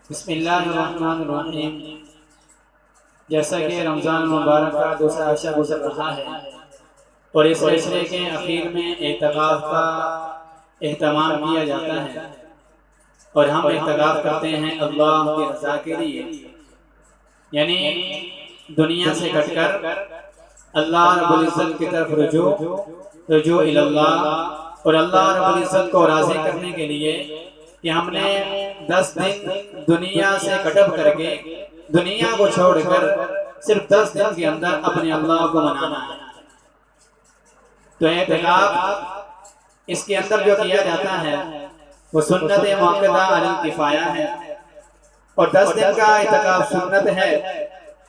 बिस्मिल्लाहिर्रहमानिर्रहीम। जैसा कि रमज़ान मुबारक का दूसरा अशरा गुजर रहा है और इस अशरे के आखिर में एतकाफ़ का एहतमाम किया जाता है और हम एतकाफ़ करते हैं अल्लाह की रज़ा के लिए, यानी दुनिया से कटकर अल्लाह रब्बुल इज़्ज़त की तरफ रुजू इल्लल्लाह और अल्लाह रब्बुल इज़्ज़त को राज़ी करने के लिए कि हमने 10 दिन दुनिया से कटब करके दुनिया को छोड़कर सिर्फ 10 दिन के अंदर अपने अल्लाह को मनाना है। तो एतकाफ़ इसके अंदर जो किया जाता है वो सुन्नत मुअक्कदा अलल किफ़ाया है और 10 दिन का एतकाफ़ सुन्नत है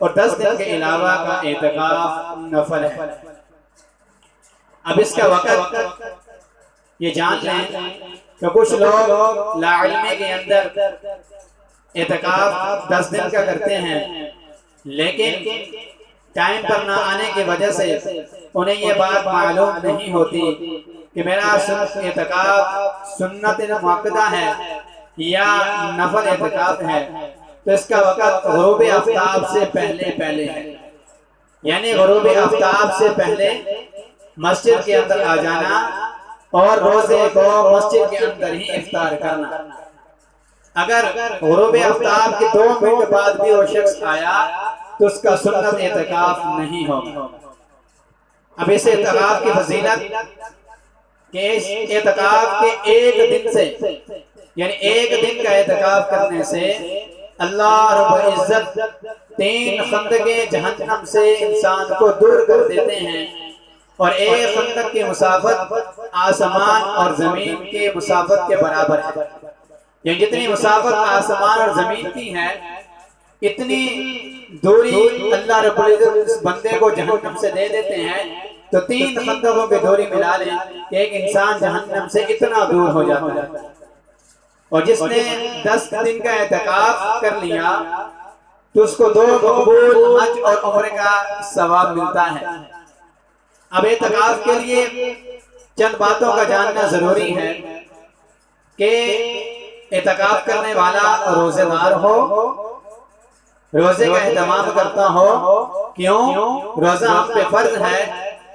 और 10 दिन के अलावा का एतकाफ़ नफल है। अब इसका वक़्त ये जान लें कि कुछ लोग लाइल्मी के अंदर एतकाफ़ 10 दिन का करते हैं, लेकिन टाइम पर ना आने की वजह से उन्हें ये बात मालूम नहीं होती कि मेरा एतकाफ़ सुन्नत मुअक्कदा है या नफल एतकाफ़ है। तो इसका वक़्त ग़ुरूब आफ्ताब से पहले है, यानी ग़ुरूब आफ्ताब से पहले मस्जिद के अंदर आ जाना और रोजे को मस्जिद के अंदर ही इफ्तार करना। अगर ग़ुरूब आफ्ताब के 2 मिनट बाद भी वो शख्स आया तो उसका सुन्नत एतकाफ़ नहीं होगा। अब इस एतकाफ़ की फजीलत के एतकाफ़ के एक दिन से, यानी एक दिन का एतकाफ़ करने से अल्लाह रब्बुल इज़्ज़त 3 खंदके जहन्नम से इंसान को दूर कर देते हैं और एक खंदक की मुसाफत आसमान और जमीन के मुसाफत के बराबर है। ये जितनी मुसाफत आसमान और जमीन की है इतनी दूरी अल्लाह रब्बुल इज़्ज़त इस बंदे को जहन्नम से दे देते हैं। तो 3 खंदकों की दूरी मिला लें कि एक इंसान जहन्नम से इतना दूर हो जाता है। और जिसने 10 दिन का एतकाफ़ कर लिया तो उसको 2 मकबूल हज और उम्र का सवाब मिलता है। अब एतकाफ़ के लिए चंद बातों का जानना जरूरी है कि एतकाफ़ करने वाला रोजेदार हो, रोजे का एहतमाम करता हो। क्यों? रोजा हम पे फर्ज है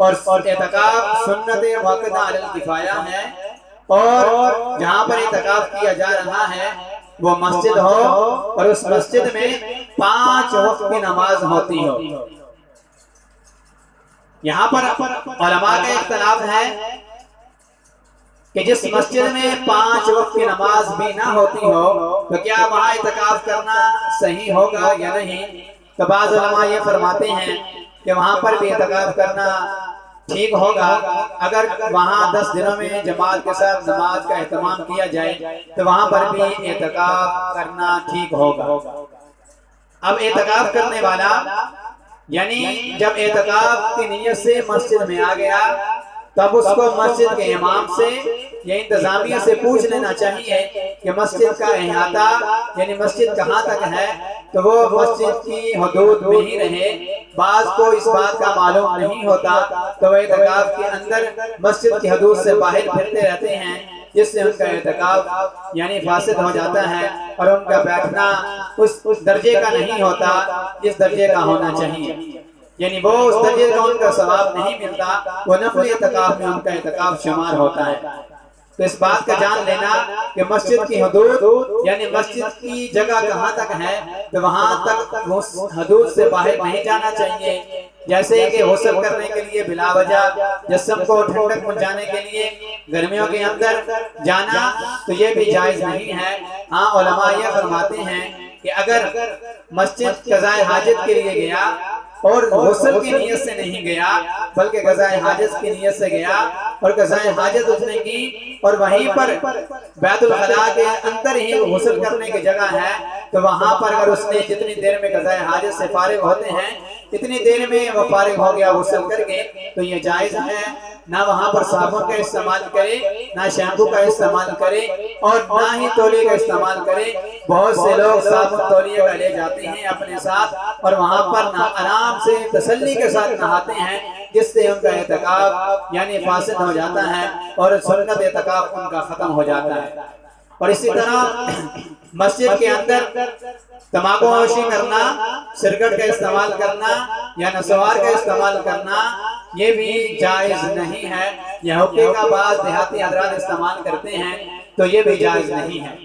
और एतकाफ़ सुन्नत मुअक्कदा अलल किफ़ाया है और जहाँ पर एतकाफ़ किया जा रहा है वो मस्जिद हो और उस मस्जिद में 5 वक्त की नमाज होती हो। यहाँ पर उलमा का इख्तिलाफ है कि जिस मस्जिद में 5 वक्त की नमाज भी ना होती हो तो क्या वहाँ इत्काफ करना सही होगा या नहीं। तो बाज़ उलमा ये फरमाते हैं कि वहाँ पर भी इत्काफ करना ठीक होगा अगर वहाँ 10 दिनों में जमात के साथ नमाज का एहतमाम किया जाए तो वहाँ पर भी इत्काफ करना ठीक होगा। अब इत्काफ करने वाला यानी जब एतकाफ़ की नियत से मस्जिद में आ गया तब उसको मस्जिद के इमाम से या इंतजामिया से पूछ लेना चाहिए कि मस्जिद का अहाता यानी मस्जिद कहाँ तक है, तो वो मस्जिद की हदूद में ही रहे। बाज़ को इस बात का मालूम नहीं होता तो वह एतकाफ़ के अंदर मस्जिद की हदूद से बाहर फिरते रहते हैं, जिससे उनका एतकाफ़ यानी फासिद हो जाता है और उनका बैठना उस दर्जे का नहीं होता जिस दर्जे का होना चाहिए, यानी वो उस दर्जे का उनका सवाब नहीं मिलता, वो नफल एतकाफ़ में उनका एतकाफ़ शुमार होता है। तो इस बात का जान लेना कि मस्जिद की हदूद यानी मस्जिद की जगह कहाँ तक है तो वहाँ तक उस हदूद से बाहर नहीं जाना चाहिए। जैसे कि गुस्ल करने के लिए बिला वजह जिस्म को ठंडक पहुँचाने के लिए गर्मियों के अंदर जाना तो ये भी जायज़ नहीं है। हाँ, उलमा ये फरमाते हैं कि अगर मस्जिद क़ज़ाए हाजत के लिए गया और गुस्ल की नियत से नहीं गया बल्कि क़ज़ाए हाजत की नियत से गया और क़ज़ाए हाजत उसने की और वहीं पर बैतुल खला के अंदर ही गुस्ल करने की जगह है तो वहां पर अगर उसने जितनी देर में क़ज़ाए हाजत से फारिग होते हैं इतनी देर में वो फारिग हो गया गुस्ल करके तो ये जायज़ है। ना वहाँ पर साबुन का इस्तेमाल करे, ना शैम्पू का इस्तेमाल करे और ना ही तौलिए का इस्तेमाल करे। बहुत से लोग साबुन तौलिए का ले जाते हैं अपने साथ और वहाँ पर ना आराम से तसल्ली के साथ नहाते हैं, जिससे उनका एतकाफ यानी फासिद हो जाता है और सुन्नत एतकाफ उनका ख़त्म हो जाता है। और इसी तरह मस्जिद के अंदर तंबाकू नोशी करना, सिगरेट का इस्तेमाल करना या नसवार का इस्तेमाल करना ये भी जायज नहीं है। यह हुक्के का बाद देहाती हजरात इस्तेमाल करते हैं तो ये भी जायज नहीं है।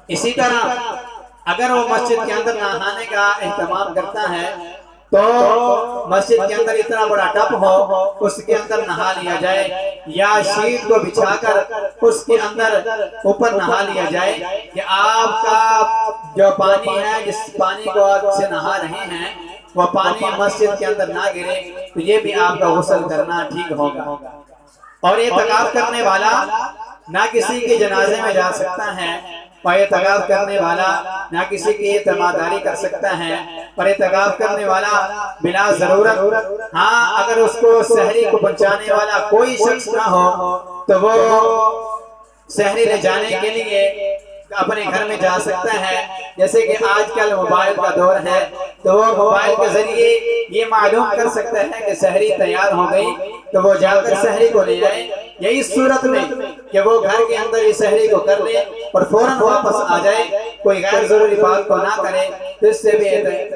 इसी तरह अगर वो मस्जिद के अंदर नहाने का एहतमाम करता है तो मस्जिद के अंदर इतना बड़ा टब हो उसके अंदर नहा लिया जाए, या शीट को बिछाकर उसके अंदर ऊपर नहा लिया जाए कि आपका जो पानी है, जिस पानी को आप से नहा रहे हैं वह पानी मस्जिद के अंदर ना गिरे, तो ये भी आपका गुस्ल करना ठीक होगा। और ये तकाफ करने वाला ना किसी के जनाजे में जा सकता है, और ये तकाफ करने वाला ना किसी की तमादारी कर सकता है, और ये तकाफ करने वाला बिना जरूरत, हाँ अगर उसको सहरी को पहुंचाने वाला कोई शख्स ना हो तो वो सहरी ले जाने के लिए अपने घर में जा सकता है। जैसे कि आजकल मोबाइल का दौर है तो वो मोबाइल के जरिए ये मालूम कर सकता है कि सहरी तैयार हो गई, तो वो जाकर सहरी को ले आए। यही सूरत में कि वो घर के अंदर इस सहरी को कर ले और फौरन वापस आ जाए, कोई गैर जरूरी बात को ना करे, तो इससे भी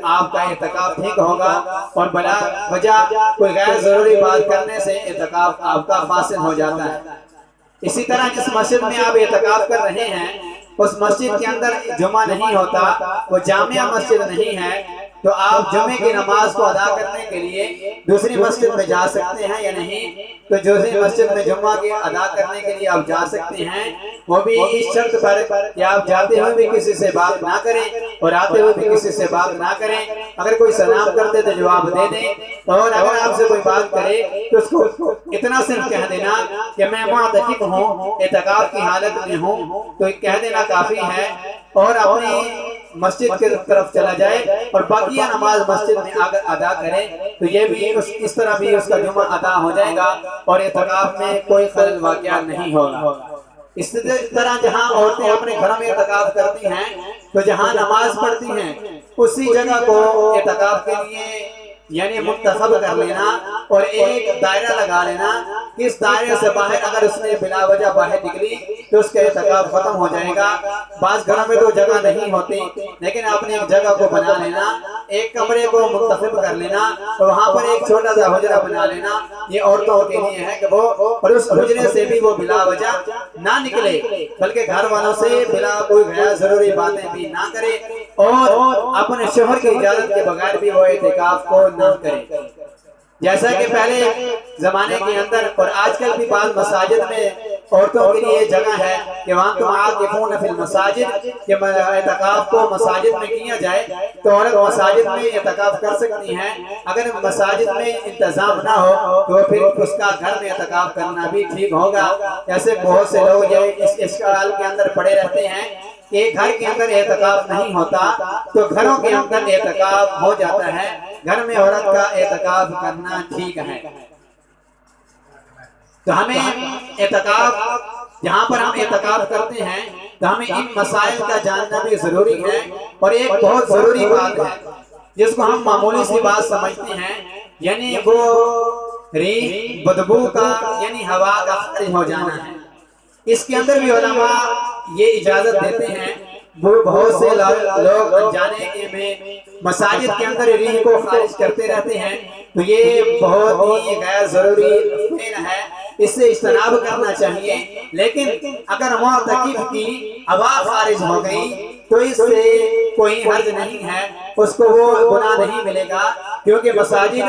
आपका इत्काफ ठीक होगा। और बला वजह कोई गैर जरूरी बात करने से इत्काफ आपका फासिल हो जाता है। इसी तरह जिस मस्जिद में आप इत्काफ कर रहे हैं उस मस्जिद के अंदर जुमा नहीं होता, वो जामिया मस्जिद नहीं है, तो आप जुमे की नमाज को अदा करने के लिए दूसरी मस्जिद में जा सकते हैं या नहीं? तो दूसरी मस्जिद में जुम्मा की अदा करने के लिए आप जा सकते हैं, वो भी इस शर्त पर कि आप जाते हुए भी किसी से बात ना करें और आते हुए भी किसी से बात ना करें। अगर कोई सलाम करते तो जवाब दे दें, और अगर आपसे कोई बात करे तो उसको इतना सिर्फ कह देना कि मैं मुअतकिफ हूँ, इत्काफ की हालत में हूँ, तो कह देना काफी है, और अपनी मस्जिद की तरफ चला जाए और बाकी नमाज मस्जिद में आकर अदा करें, तो ये भी इस तरह भी उसका जुमा अदा हो जाएगा और इत्काफ में कोई खलल वाक़या नहीं होगा। इस तरह जहाँ औरतें अपने घरों में इत्काफ करती हैं तो जहाँ नमाज पढ़ती हैं उसी जगह को इत्काफ के लिए यानी मुंतखब कर लेना और एक दायरा लगा लेना। इस दायरे से बाहर अगर उसने बिला वजह बाहर निकली तो उसका इत्काफ खत्म हो जाएगा। बाज घरों में तो जगह नहीं होती, लेकिन अपने एक जगह को बना लेना, एक कमरे को मुंतखब कर लेना और वहाँ पर एक छोटा सा हुजरा बना लेना। ये औरतों के लिए है कि वो और उस हुजरे से भी वो बिला वजह ना निकले, बल्कि घर वालों से बिला कोई गैर जरूरी बातें भी ना करे और अपने शोहर की इजाजत के बगैर भी वो इत्काफ को ना करे। जैसा कि पहले जमाने के अंदर और आजकल भी बात मसाजिद में औरतों के लिए जगह है कि वहाँ तुम आकिफून फिल मसाजिद, कि इत्काफ को मसाजिद में किया जाए तो औरत मसाजिद में इत्काफ कर सकती हैं। अगर मसाजिद में इंतजाम ना हो तो फिर उसका घर में इत्काफ करना भी ठीक होगा। ऐसे बहुत से लोग ये इस इश्काल के अंदर पड़े रहते हैं कि घर के अंदर इत्काफ नहीं होता तो घरों के अंदर इत्काफ हो जाता है। घर में औरत का इत्काफ करना ठीक है। तो हमें इत्काफ जहाँ पर हम इत्काफ करते हैं तो हमें इन मसाइल का जानना भी जरूरी है। और एक बहुत जरूरी बात है जिसको हम मामूली सी बात समझते हैं, यानी वो रीह बदबू का यानी हवा का खारिज हो जाना है। इसके अंदर भी उलमा ये इजाजत देते हैं। वो बहुत से लोग अनजाने में मसाजिद के अंदर रीह को खारिज करते रहते हैं, तो ये बहुत ही गैर जरूरी फेल है, इससे इज्तनाब करना चाहिए। लेकिन अगर मुअतकिफ की हवा खारिज हो गई तो इससे कोई हर्ज नहीं है, उसको वो गुनाह नहीं मिलेगा, क्योंकि मसाजिद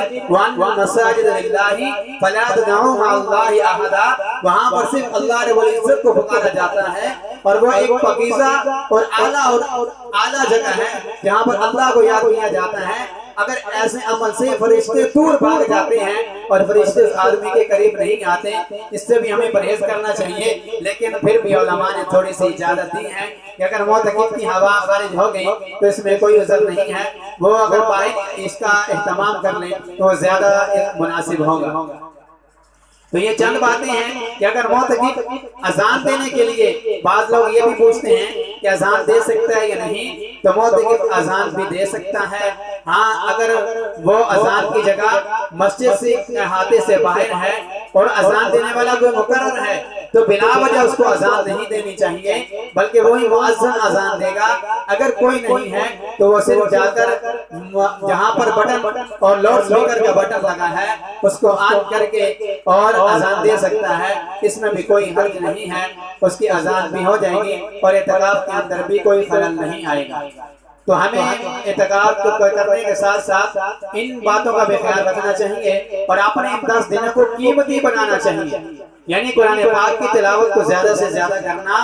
मसाजिद लिल्लाहि फला तदउ मअल्लाहि अहदा, वहाँ पर सिर्फ अल्लाह रब्बुल इज्जत को पुकारा जाता है और वो एक पकीज़ा और आला जगह है जहाँ पर अल्लाह को याद किया जाता है। अगर ऐसे अमल से फरिश्ते दूर भाग जाते हैं और फरिश्ते आदमी के करीब नहीं आते, इससे भी हमें परहेज करना चाहिए। लेकिन फिर भी उलमा ने थोड़ी सी इजाजत दी है कि अगर मुअतकिफ की हवा खारिज हो गई तो इसमें कोई उज़र नहीं है, वो अगर पाए इसका एहतमाम कर ले तो ज्यादा मुनासिब होगा। तो ये चंद बातें हैं कि अगर मुअतकिफ अजान देने के लिए, बाद लोग ये भी पूछते हैं कि अजान दे सकता है या नहीं, तो मुअतकिफ अजान भी दे सकता है। हाँ, अगर वो अजान की जगह मस्जिद से अहाते से बाहर है और अजान देने वाला कोई मुकर्रर है तो बिना वजह उसको अजान नहीं देनी चाहिए, बल्कि वही मुअज्जिन अजान देगा। अगर कोई नहीं है तो वो सिर्फ जाकर जहाँ पर बटन और लाउड स्पीकर का बटन लगा है उसको ऑन करके और अजान दे सकता है। इसमें भी कोई हर्ज नहीं है, उसकी अजान भी हो जाएगी और इत्तिकाफ के अंदर भी कोई खलल नहीं आएगा। तो हमें इत्तिकाफ को करने के साथ साथ इन बातों का भी ख्याल रखना चाहिए और अपने इन 10 दिनों को कीमती बनाना चाहिए। यानी कुरान पाक की तिलावत को ज्यादा से ज्यादा करना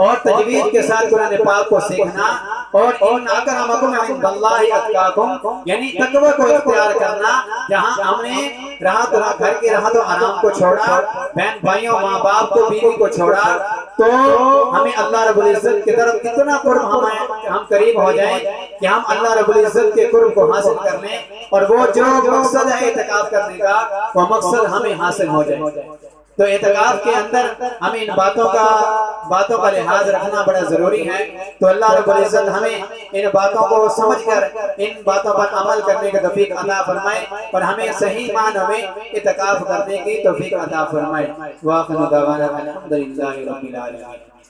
और तजवीज के साथ कुरान पाक को सीखना और इन अकरमकुम इंदल्लाहि अत्काकुम यानी तकवा को इख्तियार करना। जहाँ हमने घर के राहत और आराम को छोड़ा, बहन भाइयों माँ बाप को बीवी को छोड़ा, तो हमें अल्लाह रब्बुल इज्जत की तरफ कितना कुर्ब हम करीब हो जाए कि हम अल्लाह रब्बुल इज्जत के कुर्ब को हासिल कर लें और वो जो मकसद है इत्तिकाफ करने का वो मकसद हमें हासिल हो जाए। तो इत्तिकाफ के अंदर हमें इन बातों का लिहाज रखना बड़ा जरूरी है। तो अल्लाह रब्बुल इज्जत हमें इन बातों को समझकर इन बातों पर अमल करने का तौफीक अता फरमाए और हमें सही मानों में इत्तिकाफ करने की तौफीक अता फरमाए। वाखिरु दअवाना अल्हम्दुलिल्लाहि रब्बिल आलमीन।